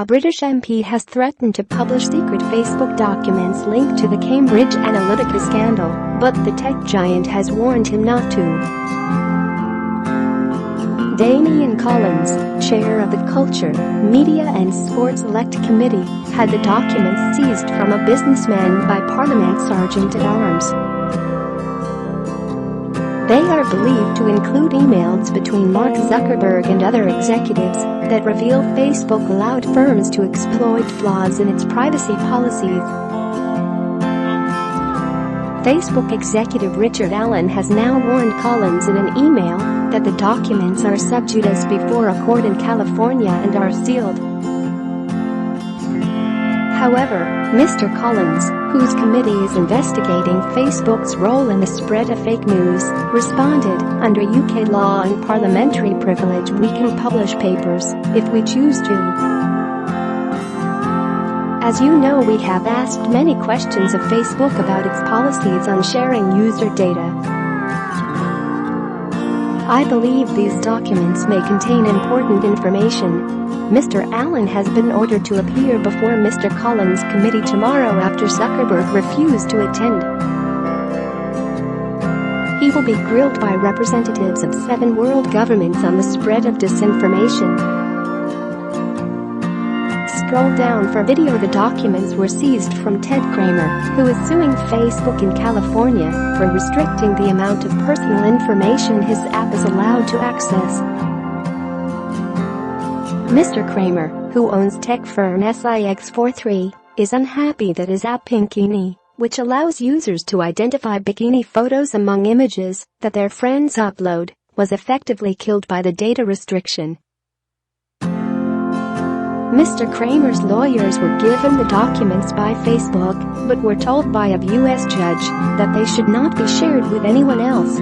A British MP has threatened to publish secret Facebook documents linked to the Cambridge Analytica scandal, but the tech giant has warned him not to. Damian Collins, chair of the Culture, Media and Sport Select Committee, had the documents seized from a businessman by Parliament Sergeant-at-Arms. They are believed to include emails between Mark Zuckerberg and other executives that reveal Facebook allowed firms to exploit flaws in its privacy policies. Facebook executive Richard Allen has now warned Collins in an email that the documents are sub judice before a court in California and are sealed. However, Mr. Collins, whose committee is investigating Facebook's role in the spread of fake news, responded, "Under UK law and parliamentary privilege we can publish papers, if we choose to. As you know, we have asked many questions of Facebook about its policies on sharing user data. I believe these documents may contain important information." Mr. Allen has been ordered to appear before Mr. Collins' committee tomorrow after Zuckerberg refused to attend. He will be grilled by representatives of 7 world governments on the spread of disinformation. Scroll down for video. The documents were seized from Ted Kramer, who is suing Facebook in California for restricting the amount of personal information his app is allowed to access. Mr. Kramer, who owns tech firm SIX43, is unhappy that his app Pinkini, which allows users to identify bikini photos among images that their friends upload, was effectively killed by the data restriction. Mr. Kramer's lawyers were given the documents by Facebook, but were told by a U.S. judge that they should not be shared with anyone else.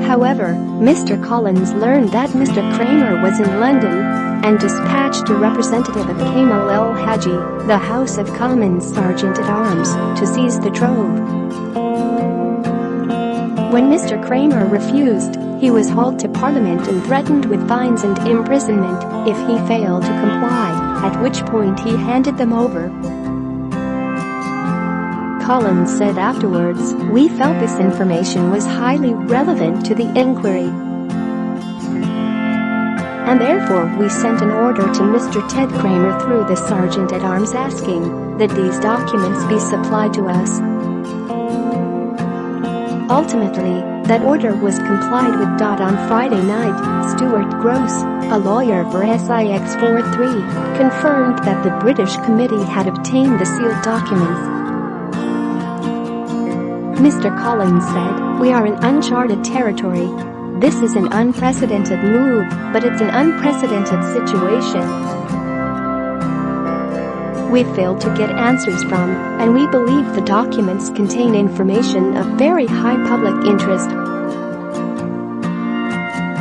However, Mr. Collins learned that Mr. Kramer was in London and dispatched a representative of Kamal El-Haji, the House of Commons Sergeant-at-Arms, to seize the trove. When Mr. Kramer refused, he was hauled to Parliament and threatened with fines and imprisonment if he failed to comply, at which point he handed them over. Collins said afterwards, "We felt this information was highly relevant to the inquiry, and therefore we sent an order to Mr. Ted Kramer through the Sergeant-at-Arms asking that these documents be supplied to us." Ultimately, that order was complied with. On Friday night, Stuart Gross, a lawyer for SIX43, confirmed that the British committee had obtained the sealed documents. Mr. Collins said, "We are in uncharted territory. This is an unprecedented move, but it's an unprecedented situation. We failed to get answers from, and we believe the documents contain information of very high public interest."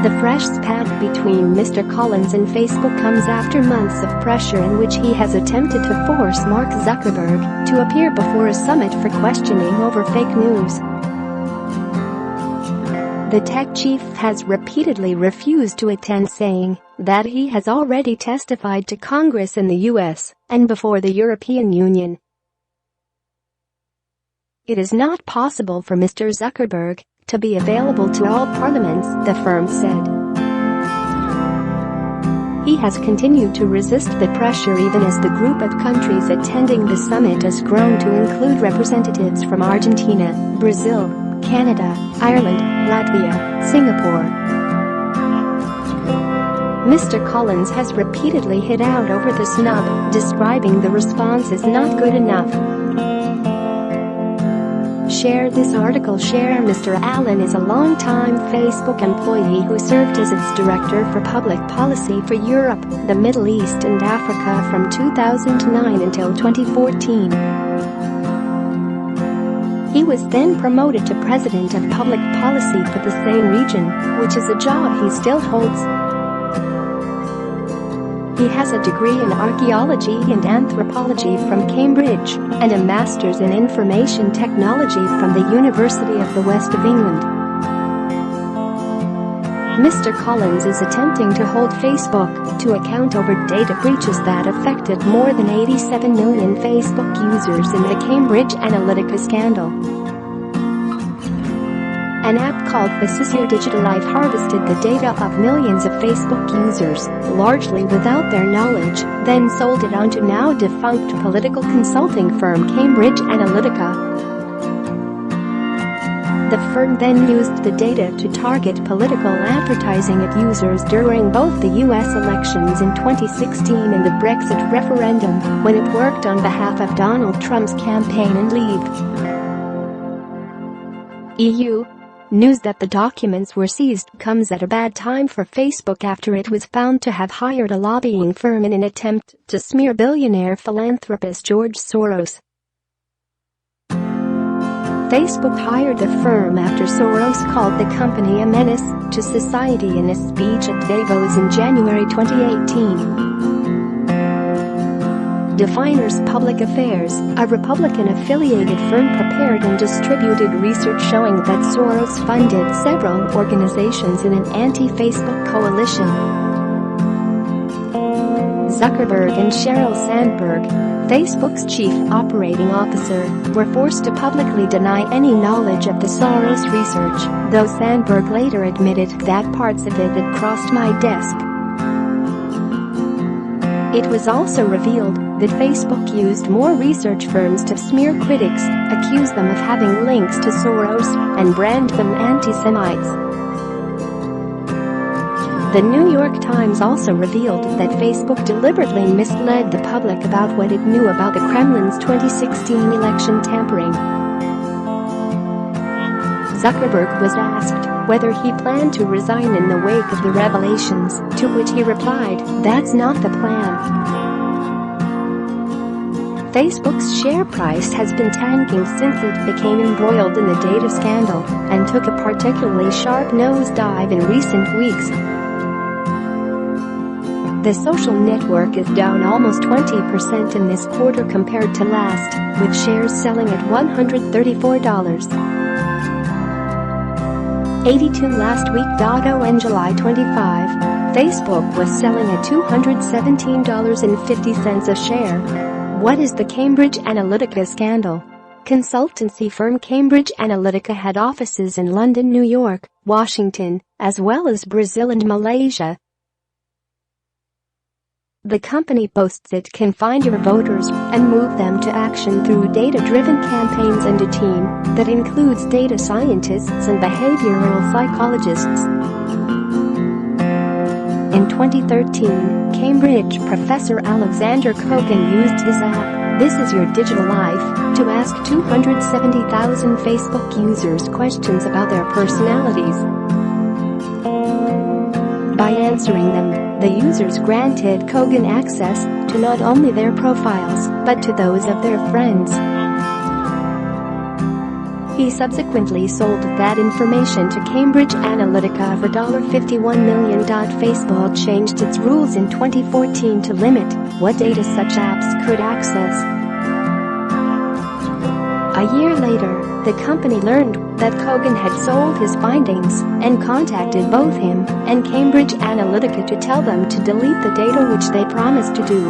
The fresh spat between Mr. Collins and Facebook comes after months of pressure in which he has attempted to force Mark Zuckerberg to appear before a summit for questioning over fake news. The tech chief has repeatedly refused to attend, saying that he has already testified to Congress in the US and before the European Union. It is not possible for Mr. Zuckerberg to be available to all parliaments, the firm said. He has continued to resist the pressure even as the group of countries attending the summit has grown to include representatives from Argentina, Brazil, Canada, Ireland, Latvia, Singapore. Mr. Collins has repeatedly hit out over the snub, describing the response as not good enough. Share this article. Share. Mr. Allen is a long-time Facebook employee who served as its Director for Public Policy for Europe, the Middle East and Africa from 2009 until 2014. He was then promoted to President of Public Policy for the same region, which is a job he still holds. He has a degree in archaeology and anthropology from Cambridge and a master's in information technology from the University of the West of England. Mr. Collins is attempting to hold Facebook to account over data breaches that affected more than 87 million Facebook users in the Cambridge Analytica scandal. An app called This Is Your Digital Life harvested the data of millions of Facebook users, largely without their knowledge, then sold it on to now defunct political consulting firm Cambridge Analytica. The firm then used the data to target political advertising at users during both the US elections in 2016 and the Brexit referendum, when it worked on behalf of Donald Trump's campaign and Leave. EU. News that the documents were seized comes at a bad time for Facebook after it was found to have hired a lobbying firm in an attempt to smear billionaire philanthropist George Soros. Facebook hired the firm after Soros called the company a menace to society in a speech at Davos in January 2018. Definers Public Affairs, a Republican-affiliated firm, prepared and distributed research showing that Soros funded several organizations in an anti-Facebook coalition. Zuckerberg and Sheryl Sandberg, Facebook's chief operating officer, were forced to publicly deny any knowledge of the Soros research, though Sandberg later admitted that parts of it had crossed my desk. It was also revealed that Facebook used more research firms to smear critics, accuse them of having links to Soros, and brand them anti-Semites. The New York Times also revealed that Facebook deliberately misled the public about what it knew about the Kremlin's 2016 election tampering. Zuckerberg was asked whether he planned to resign in the wake of the revelations, to which he replied, "That's not the plan." Facebook's share price has been tanking since it became embroiled in the data scandal and took a particularly sharp nosedive in recent weeks. The social network is down almost 20% in this quarter compared to last, with shares selling at $134.82 last week. On July 25, Facebook was selling at $217.50 a share. What is the Cambridge Analytica scandal? Consultancy firm Cambridge Analytica had offices in London, New York, Washington, as well as Brazil and Malaysia. The company boasts it can find your voters and move them to action through data-driven campaigns and a team that includes data scientists and behavioral psychologists. In 2013, Cambridge professor Alexander Kogan used his app, This Is Your Digital Life, to ask 270,000 Facebook users questions about their personalities. By answering them, the users granted Kogan access to not only their profiles, but to those of their friends. He subsequently sold that information to Cambridge Analytica for $51 million. Facebook changed its rules in 2014 to limit what data such apps could access. A year later, the company learned that Kogan had sold his findings and contacted both him and Cambridge Analytica to tell them to delete the data, which they promised to do.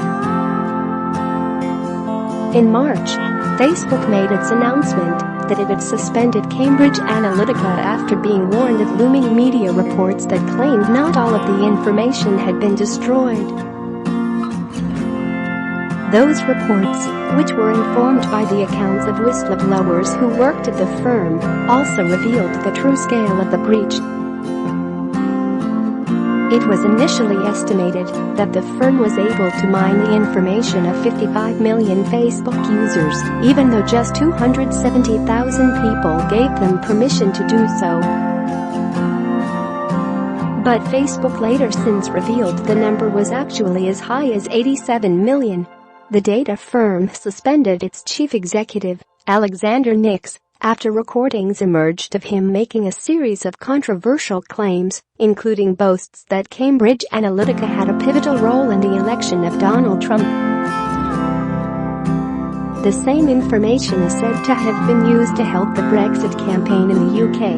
In March, Facebook made its announcement that it had suspended Cambridge Analytica after being warned of looming media reports that claimed not all of the information had been destroyed. Those reports, which were informed by the accounts of whistleblowers who worked at the firm, also revealed the true scale of the breach. It was initially estimated that the firm was able to mine the information of 55 million Facebook users, even though just 270,000 people gave them permission to do so. But Facebook later since revealed the number was actually as high as 87 million. The data firm suspended its chief executive, Alexander Nix, after recordings emerged of him making a series of controversial claims, including boasts that Cambridge Analytica had a pivotal role in the election of Donald Trump. The same information is said to have been used to help the Brexit campaign in the UK.